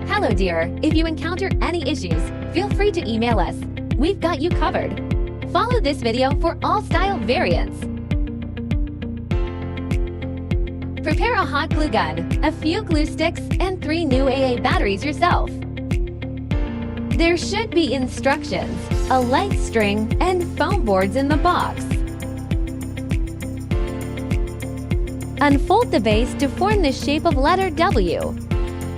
Hello dear, if you encounter any issues, feel free to email us. We've got you covered. Follow this video for all style variants. Prepare a hot glue gun, a few glue sticks, and 3 new AA batteries yourself. There should be instructions, a light string, and foam boards in the box. Unfold the base to form the shape of letter W.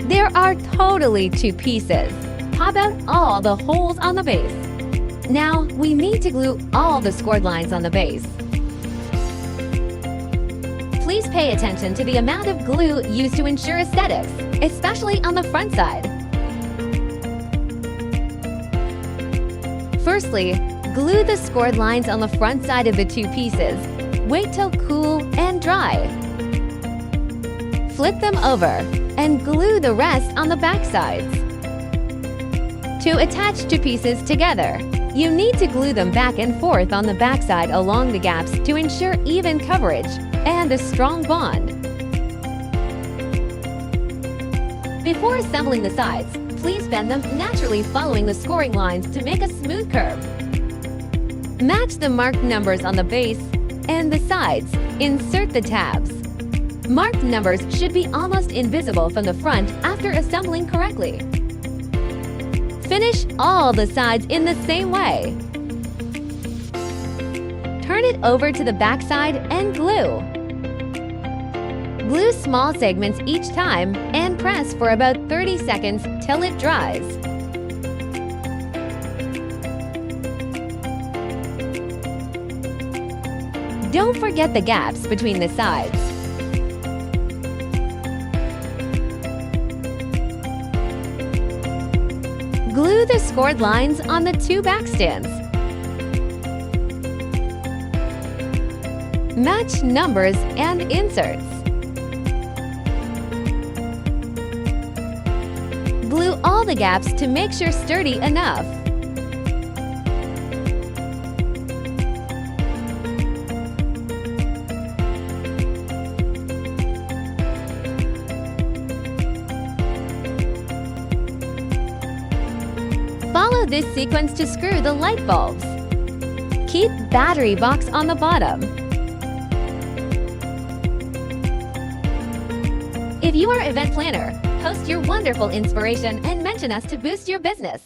There are totally 2 pieces. Pop out all the holes on the base. Now, we need to glue all the scored lines on the base. Please pay attention to the amount of glue used to ensure aesthetics, especially on the front side. Firstly, glue the scored lines on the front side of the 2 pieces. Wait till cool and dry. Flip them over and glue the rest on the back sides. To attach 2 pieces together, you need to glue them back and forth on the back side along the gaps to ensure even coverage and a strong bond. Before assembling the sides, please bend them naturally following the scoring lines to make a smooth curve. Match the marked numbers on the base and the sides. Insert the tabs. Marked numbers should be almost invisible from the front after assembling correctly. Finish all the sides in the same way. Turn it over to the back side and glue. Glue small segments each time and press for about 30 seconds till it dries. Don't forget the gaps between the sides. Glue the scored lines on the 2 back stands. Match numbers and inserts. Glue all the gaps to make sure sturdy enough. Follow this sequence to screw the light bulbs. Keep battery box on the bottom. If you are an event planner, post your wonderful inspiration and mention us to boost your business.